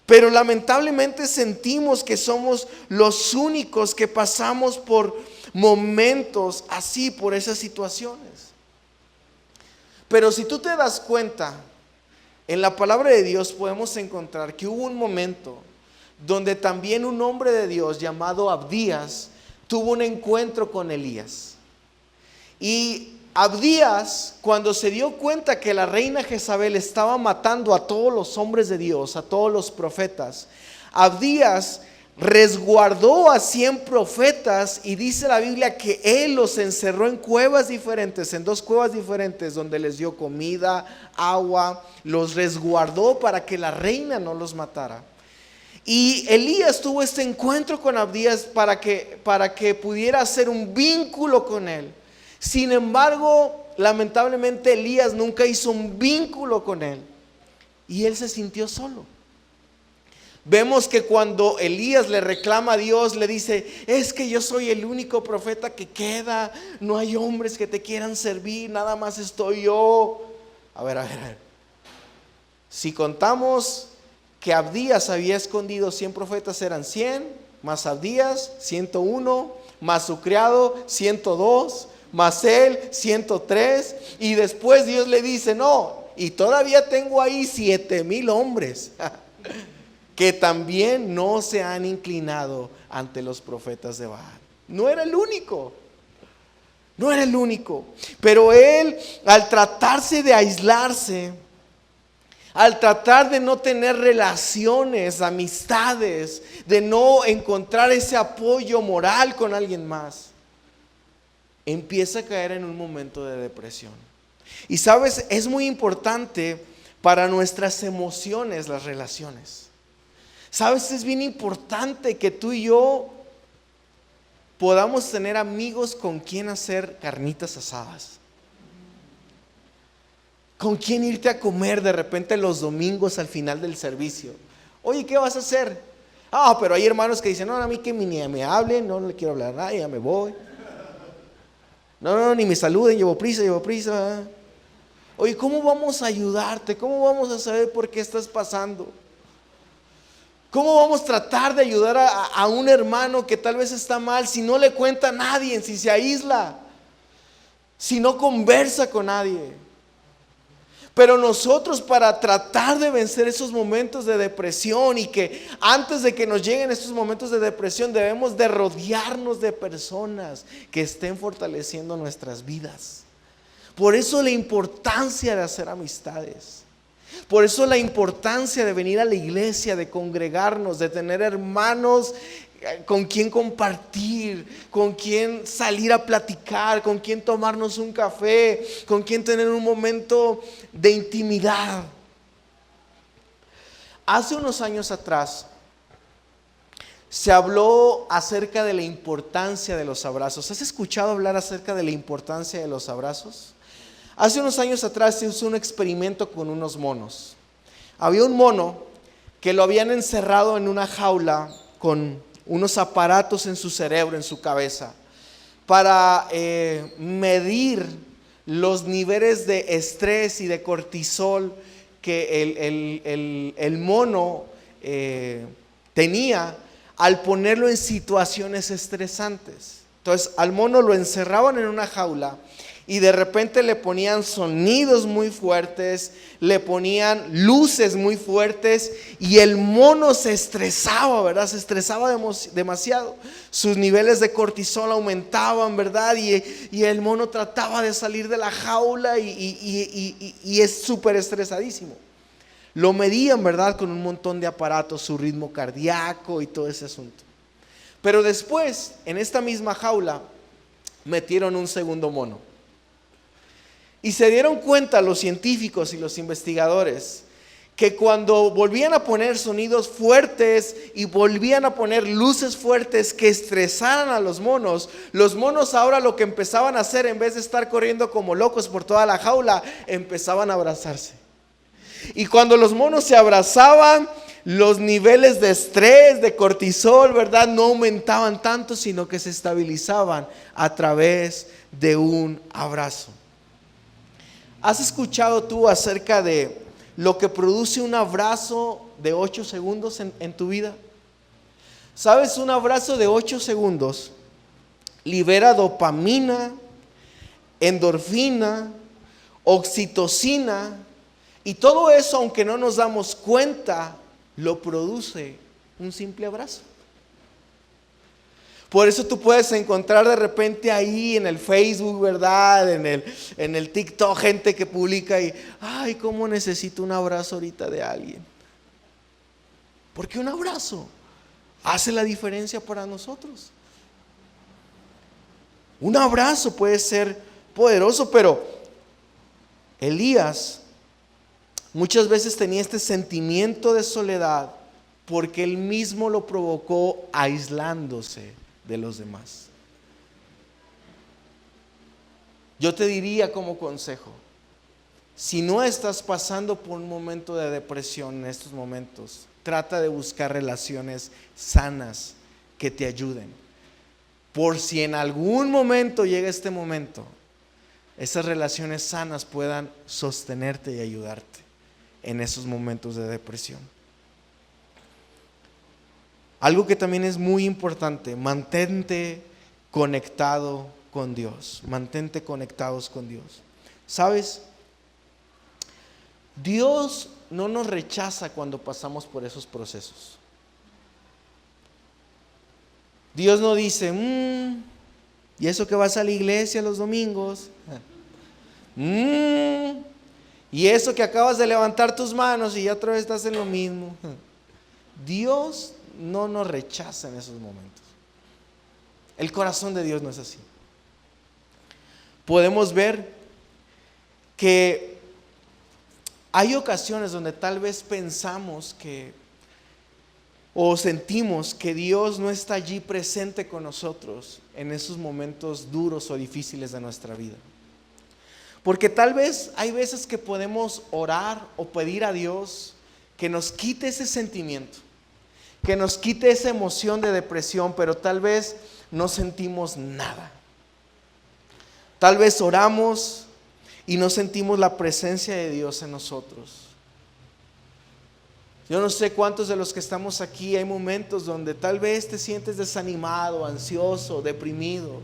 Pero lamentablemente sentimos que somos los únicos que pasamos por momentos así, por esas situaciones. Pero si tú te das cuenta, en la palabra de Dios podemos encontrar que hubo un momento donde también un hombre de Dios llamado Abdías tuvo un encuentro con Elías. Y Abdías, cuando se dio cuenta que la reina Jezabel estaba matando a todos los hombres de Dios, a todos los profetas, Abdías resguardó a 100 profetas y dice la Biblia que él los encerró en cuevas diferentes, en 2 cuevas diferentes, donde les dio comida, agua, los resguardó para que la reina no los matara. Y Elías tuvo este encuentro con Abdías para que pudiera hacer un vínculo con él. Sin embargo, lamentablemente Elías nunca hizo un vínculo con él y él se sintió solo. Vemos que cuando Elías le reclama a Dios, le dice, es que yo soy el único profeta que queda, no hay hombres que te quieran servir, nada más estoy yo. A ver. Si contamos que Abdías había escondido 100 profetas, eran 100, más Abdías, 101, más su criado, 102, más él, 103, y después Dios le dice, no, y todavía tengo ahí 7,000 hombres que también no se han inclinado ante los profetas de Baal. No era el único, pero él, al tratarse de aislarse, al tratar de no tener relaciones, amistades, de no encontrar ese apoyo moral con alguien más, empieza a caer en un momento de depresión. Y sabes, es muy importante para nuestras emociones las relaciones. Sabes, es bien importante que tú y yo podamos tener amigos con quien hacer carnitas asadas, con quien irte a comer de repente los domingos al final del servicio. Oye, ¿qué vas a hacer? Pero hay hermanos que dicen, no, a mí que ni me hablen, no le quiero hablar a nadie, ya me voy. No, ni me saluden, llevo prisa. Oye, ¿cómo vamos a ayudarte? ¿Cómo vamos a saber por qué estás pasando? ¿Cómo vamos a tratar de ayudar a un hermano que tal vez está mal si no le cuenta a nadie, si se aísla, si no conversa con nadie? Pero nosotros, para tratar de vencer esos momentos de depresión, y que antes de que nos lleguen estos momentos de depresión, debemos de rodearnos de personas que estén fortaleciendo nuestras vidas. Por eso la importancia de hacer amistades. Por eso la importancia de venir a la iglesia, de congregarnos, de tener hermanos con quien compartir, con quien salir a platicar, con quien tomarnos un café, con quien tener un momento de intimidad. Hace unos años atrás se habló acerca de la importancia de los abrazos. ¿Has escuchado hablar acerca de la importancia de los abrazos? Hace unos años atrás se hizo un experimento con unos monos. Había un mono que lo habían encerrado en una jaula con unos aparatos en su cerebro, en su cabeza, para medir los niveles de estrés y de cortisol que el mono tenía al ponerlo en situaciones estresantes. Entonces al mono lo encerraban en una jaula y de repente le ponían sonidos muy fuertes, le ponían luces muy fuertes y el mono se estresaba, ¿verdad? Se estresaba demasiado. Sus niveles de cortisol aumentaban, ¿verdad? Y el mono trataba de salir de la jaula y es súper estresadísimo. Lo medían, ¿verdad? Con un montón de aparatos, su ritmo cardíaco y todo ese asunto. Pero después, en esta misma jaula, metieron un segundo mono. Y se dieron cuenta los científicos y los investigadores que cuando volvían a poner sonidos fuertes y volvían a poner luces fuertes que estresaran a los monos ahora lo que empezaban a hacer, en vez de estar corriendo como locos por toda la jaula, empezaban a abrazarse. Y cuando los monos se abrazaban, los niveles de estrés, de cortisol, ¿verdad?, no aumentaban tanto, sino que se estabilizaban a través de un abrazo. ¿Has escuchado tú acerca de lo que produce un abrazo de 8 segundos en tu vida? ¿Sabes? Un abrazo de 8 segundos libera dopamina, endorfina, oxitocina, y todo eso, aunque no nos damos cuenta, lo produce un simple abrazo. Por eso tú puedes encontrar de repente ahí en el Facebook, ¿verdad? En el TikTok, gente que publica y, ay, cómo necesito un abrazo ahorita de alguien. Porque un abrazo hace la diferencia para nosotros. Un abrazo puede ser poderoso, pero Elías muchas veces tenía este sentimiento de soledad porque él mismo lo provocó aislándose de los demás. Yo te diría como consejo, si no estás pasando por un momento de depresión en estos momentos, trata de buscar relaciones sanas que te ayuden. Por si en algún momento llega este momento, esas relaciones sanas puedan sostenerte y ayudarte en esos momentos de depresión. Algo que también es muy importante, mantente conectado con Dios. Mantente conectados con Dios. ¿Sabes? Dios no nos rechaza cuando pasamos por esos procesos. Dios no dice, ¿y eso que vas a la iglesia los domingos? ¿Y eso que acabas de levantar tus manos y ya otra vez estás en lo mismo? Dios no nos rechaza en esos momentos. El corazón de Dios no es así. Podemos ver que hay ocasiones donde tal vez pensamos que o sentimos que Dios no está allí presente con nosotros en esos momentos duros o difíciles de nuestra vida. Porque tal vez hay veces que podemos orar o pedir a Dios que nos quite ese sentimiento, que nos quite esa emoción de depresión, pero tal vez no sentimos nada. Tal vez oramos y no sentimos la presencia de Dios en nosotros. Yo no sé cuántos de los que estamos aquí hay momentos donde tal vez te sientes desanimado, ansioso, deprimido,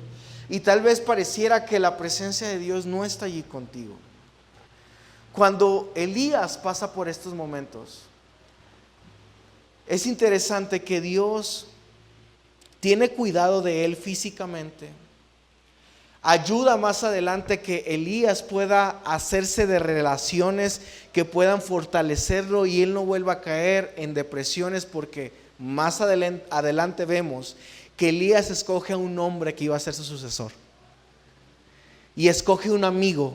y tal vez pareciera que la presencia de Dios no está allí contigo. Cuando Elías pasa por estos momentos, es interesante que Dios tiene cuidado de él físicamente. Ayuda más adelante que Elías pueda hacerse de relaciones que puedan fortalecerlo y él no vuelva a caer en depresiones, porque más adelante vemos que Elías escoge a un hombre que iba a ser su sucesor. Y escoge un amigo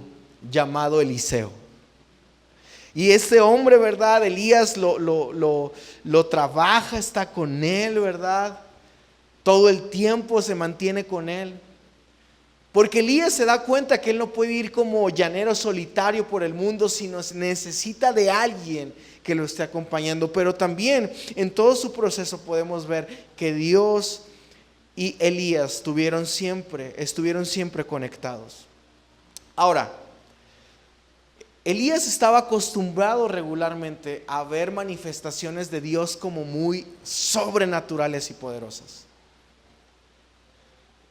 llamado Eliseo. Y ese hombre, ¿verdad? Elías lo trabaja, está con él, ¿verdad? Todo el tiempo se mantiene con él. Porque Elías se da cuenta que él no puede ir como llanero solitario por el mundo, sino necesita de alguien que lo esté acompañando. Pero también en todo su proceso podemos ver que Dios y Elías estuvieron siempre conectados. Ahora, Elías estaba acostumbrado regularmente a ver manifestaciones de Dios como muy sobrenaturales y poderosas.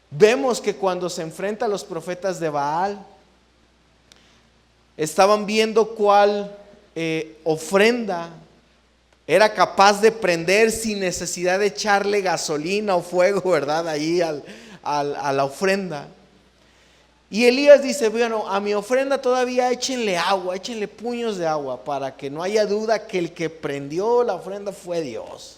Vemos que cuando se enfrenta a los profetas de Baal, estaban viendo cuál ofrenda era capaz de prender sin necesidad de echarle gasolina o fuego, ¿verdad? Ahí a la ofrenda. Y Elías dice, bueno, a mi ofrenda todavía échenle agua, échenle puños de agua, para que no haya duda que el que prendió la ofrenda fue Dios.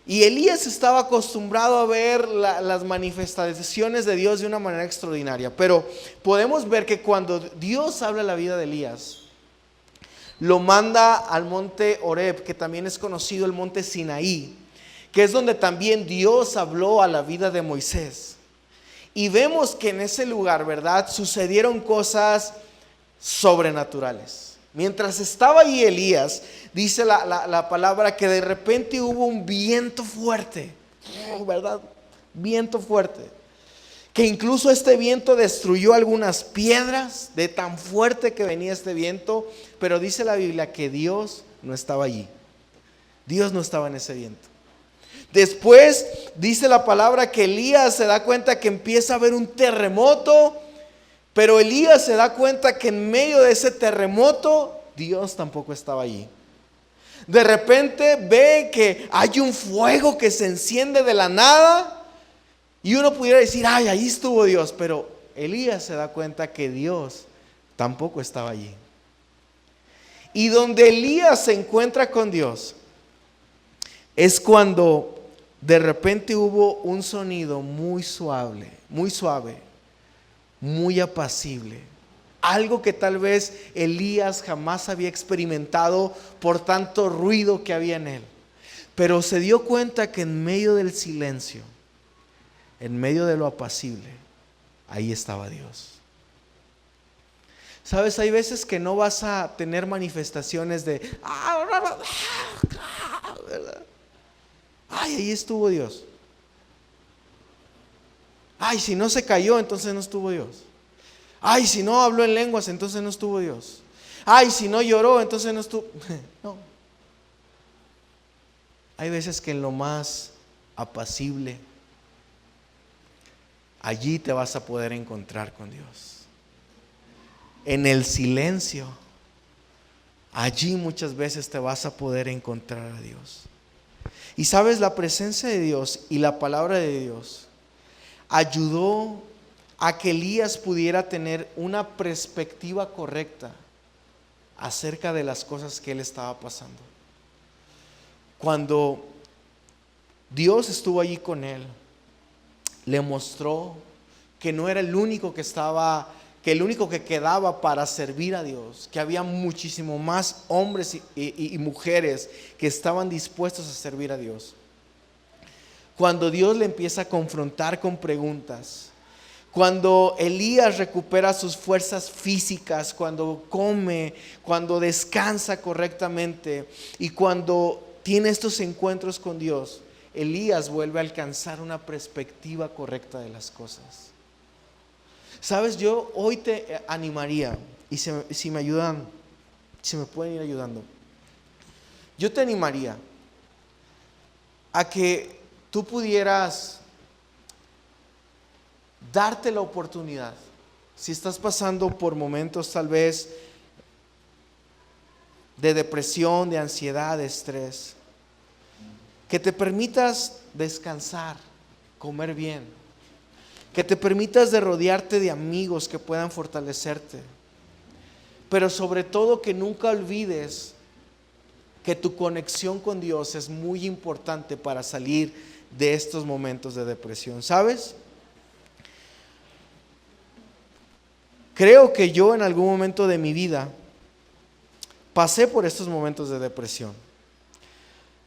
Y Elías estaba acostumbrado a ver las manifestaciones de Dios de una manera extraordinaria. Pero podemos ver que cuando Dios habla en la vida de Elías, lo manda al monte Horeb, que también es conocido el monte Sinaí, que es donde también Dios habló a la vida de Moisés. Y vemos que en ese lugar, ¿verdad?, sucedieron cosas sobrenaturales. Mientras estaba allí Elías, dice la palabra que de repente hubo un viento fuerte, ¿verdad? Viento fuerte. Que incluso este viento destruyó algunas piedras de tan fuerte que venía este viento. Pero dice la Biblia que Dios no estaba allí. Dios no estaba en ese viento. Después dice la palabra que Elías se da cuenta que empieza a haber un terremoto. Pero Elías se da cuenta que en medio de ese terremoto Dios tampoco estaba allí. De repente ve que hay un fuego que se enciende de la nada. Y uno pudiera decir, ay, ahí estuvo Dios. Pero Elías se da cuenta que Dios tampoco estaba allí. Y donde Elías se encuentra con Dios es cuando de repente hubo un sonido muy suave, muy apacible. Algo que tal vez Elías jamás había experimentado por tanto ruido que había en él. Pero se dio cuenta que en medio del silencio, en medio de lo apacible, ahí estaba Dios. Sabes, hay veces que no vas a tener manifestaciones de ¿verdad? Ay, ahí estuvo Dios. Ay, si no se cayó, entonces no estuvo Dios. Ay, si no habló en lenguas, entonces no estuvo Dios. Ay, si no lloró, entonces no estuvo. No. Hay veces que en lo más apacible, allí te vas a poder encontrar con Dios. En el silencio, allí muchas veces te vas a poder encontrar a Dios. Y sabes, la presencia de Dios y la palabra de Dios ayudó a que Elías pudiera tener una perspectiva correcta acerca de las cosas que él estaba pasando. Cuando Dios estuvo allí con él, le mostró que no era el único que quedaba para servir a Dios, que había muchísimo más hombres y mujeres que estaban dispuestos a servir a Dios. Cuando Dios le empieza a confrontar con preguntas, cuando Elías recupera sus fuerzas físicas, cuando come, cuando descansa correctamente y cuando tiene estos encuentros con Dios, Elías vuelve a alcanzar una perspectiva correcta de las cosas. Sabes, yo hoy te animaría, y si me ayudan, si me pueden ir ayudando, yo te animaría a que tú pudieras darte la oportunidad, si estás pasando por momentos tal vez de depresión, de ansiedad, de estrés, que te permitas descansar, comer bien, que te permitas de rodearte de amigos que puedan fortalecerte, pero sobre todo que nunca olvides que tu conexión con Dios es muy importante para salir de estos momentos de depresión. ¿Sabes? Creo que yo en algún momento de mi vida pasé por estos momentos de depresión.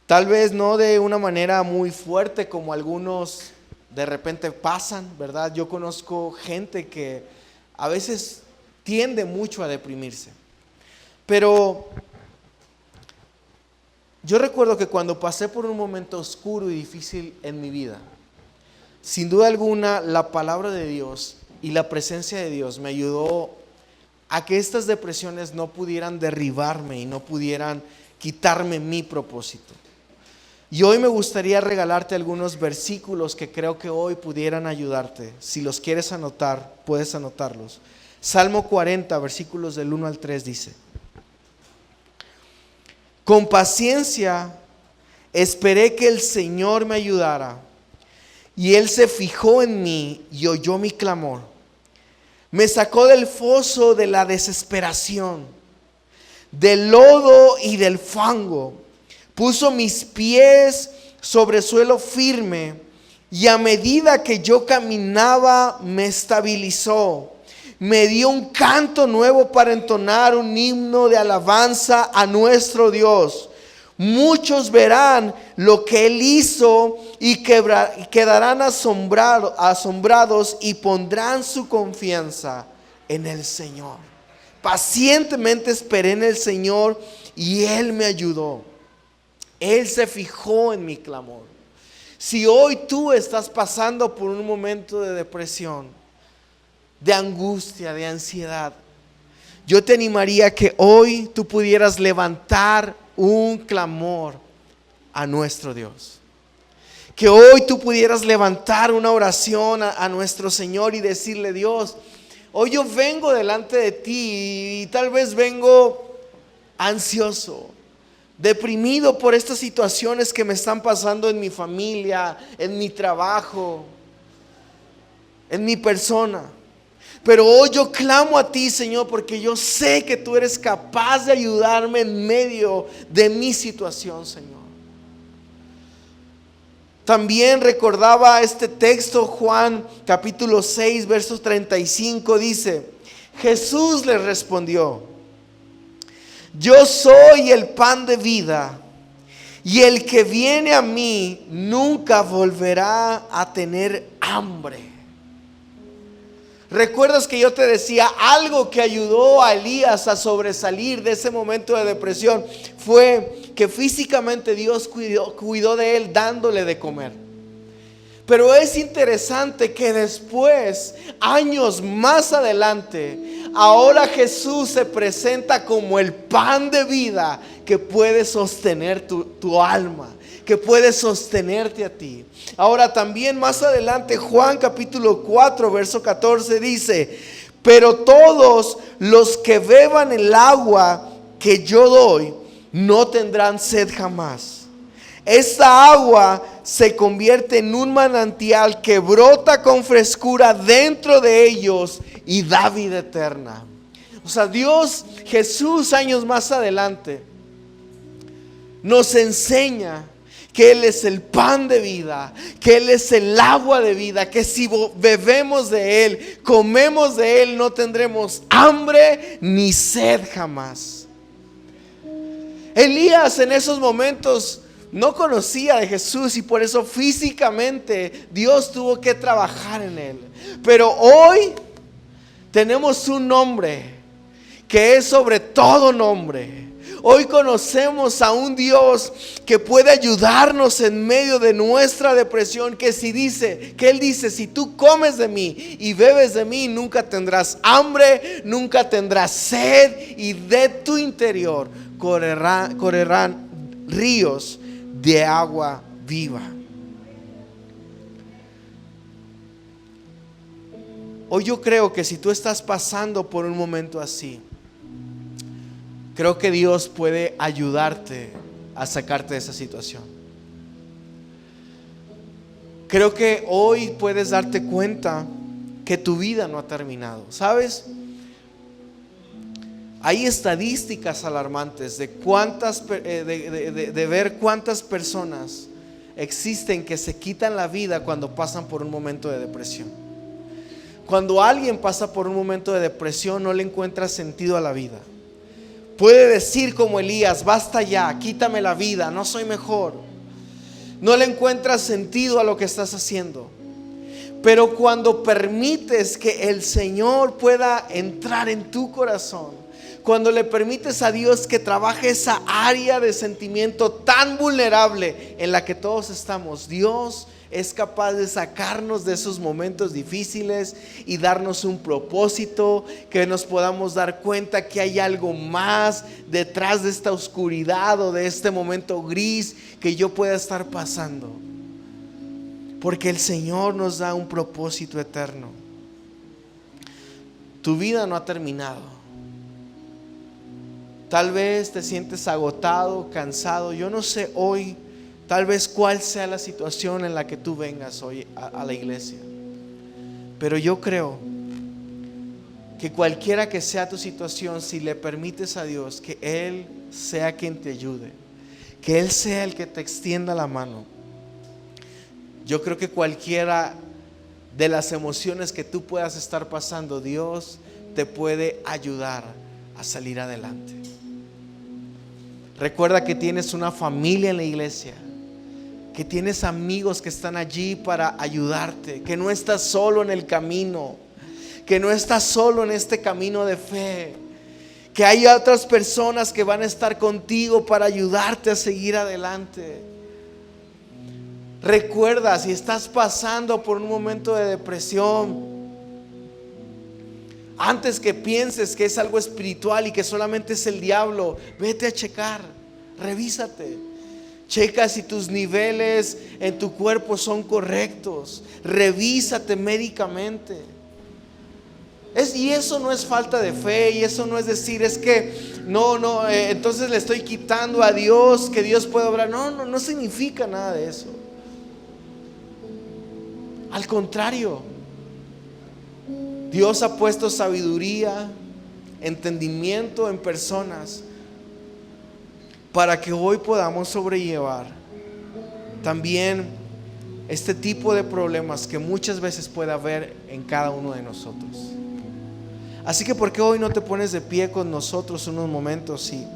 Tal vez no de una manera muy fuerte como algunos de repente pasan, ¿verdad? Yo conozco gente que a veces tiende mucho a deprimirse. Pero yo recuerdo que cuando pasé por un momento oscuro y difícil en mi vida, sin duda alguna la palabra de Dios y la presencia de Dios me ayudó a que estas depresiones no pudieran derribarme y no pudieran quitarme mi propósito. Y hoy me gustaría regalarte algunos versículos que creo que hoy pudieran ayudarte. Si los quieres anotar, puedes anotarlos. Salmo 40, versículos del 1 al 3 dice: con paciencia esperé que el Señor me ayudara, y Él se fijó en mí y oyó mi clamor. Me sacó del foso de la desesperación, del lodo y del fango. Puso mis pies sobre suelo firme, y a medida que yo caminaba me estabilizó. Me dio un canto nuevo para entonar un himno de alabanza a nuestro Dios. Muchos verán lo que Él hizo y quedarán asombrados y pondrán su confianza en el Señor. Pacientemente esperé en el Señor y Él me ayudó. Él se fijó en mi clamor. Si hoy tú estás pasando por un momento de depresión, de angustia, de ansiedad, yo te animaría que hoy tú pudieras levantar un clamor a nuestro Dios. Que hoy tú pudieras levantar una oración a nuestro Señor y decirle: Dios, hoy yo vengo delante de ti y tal vez vengo ansioso, deprimido por estas situaciones que me están pasando en mi familia, en mi trabajo, en mi persona. Pero hoy yo clamo a ti, Señor, porque yo sé que tú eres capaz de ayudarme en medio de mi situación, Señor. También recordaba este texto, Juan capítulo 6, versos 35, dice: Jesús les respondió: yo soy el pan de vida, y el que viene a mí nunca volverá a tener hambre. ¿Recuerdas que yo te decía algo que ayudó a Elías a sobresalir de ese momento de depresión? Fue que físicamente Dios cuidó de él dándole de comer. Pero es interesante que después, años más adelante, ahora Jesús se presenta como el pan de vida que puede sostener tu alma, que puede sostenerte a ti. Ahora también más adelante, Juan capítulo 4, verso 14 dice: pero todos los que beban el agua que yo doy no tendrán sed jamás. Esta agua se convierte en un manantial que brota con frescura dentro de ellos y da vida eterna. O sea, Jesús años más adelante nos enseña que Él es el pan de vida, que Él es el agua de vida, que si bebemos de Él, comemos de Él, no tendremos hambre ni sed jamás. Elías en esos momentos no conocía de Jesús y por eso físicamente Dios tuvo que trabajar en él. Pero hoy tenemos un nombre que es sobre todo nombre. Hoy conocemos a un Dios que puede ayudarnos en medio de nuestra depresión, que Él dice: si tú comes de mí y bebes de mí, nunca tendrás hambre, nunca tendrás sed, y de tu interior correrán ríos de agua viva. Hoy yo creo que si tú estás pasando por un momento así, creo que Dios puede ayudarte a sacarte de esa situación. Creo que hoy puedes darte cuenta que tu vida no ha terminado. ¿Sabes? Hay estadísticas alarmantes de ver cuántas personas existen que se quitan la vida cuando pasan por un momento de depresión. Cuando alguien pasa por un momento de depresión, no le encuentra sentido a la vida. Puede decir como Elías: basta ya, quítame la vida, no soy mejor. No le encuentras sentido a lo que estás haciendo. Pero cuando permites que el Señor pueda entrar en tu corazón, cuando le permites a Dios que trabaje esa área de sentimiento tan vulnerable en la que todos estamos, Dios es capaz de sacarnos de esos momentos difíciles y darnos un propósito, que nos podamos dar cuenta que hay algo más detrás de esta oscuridad o de este momento gris que yo pueda estar pasando. Porque el Señor nos da un propósito eterno. Tu vida no ha terminado. Tal vez te sientes agotado, cansado. Yo no sé hoy, tal vez cuál sea la situación en la que tú vengas hoy a la iglesia. Pero yo creo que cualquiera que sea tu situación, si le permites a Dios que Él sea quien te ayude, que Él sea el que te extienda la mano, yo creo que cualquiera de las emociones que tú puedas estar pasando, Dios te puede ayudar a salir adelante. Recuerda que tienes una familia en la iglesia, que tienes amigos que están allí para ayudarte, que no estás solo en el camino, que no estás solo en este camino de fe, que hay otras personas que van a estar contigo para ayudarte a seguir adelante. Recuerda, si estás pasando por un momento de depresión, antes que pienses que es algo espiritual y que solamente es el diablo, vete a checar, revísate. Checa si tus niveles en tu cuerpo son correctos. Revísate médicamente. Y eso no es falta de fe, y eso no es decir, es que entonces le estoy quitando a Dios, que Dios puede obrar. No significa nada de eso. Al contrario, Dios ha puesto sabiduría, entendimiento en personas para que hoy podamos sobrellevar también este tipo de problemas que muchas veces puede haber en cada uno de nosotros. Así que ¿por qué hoy no te pones de pie con nosotros unos momentos y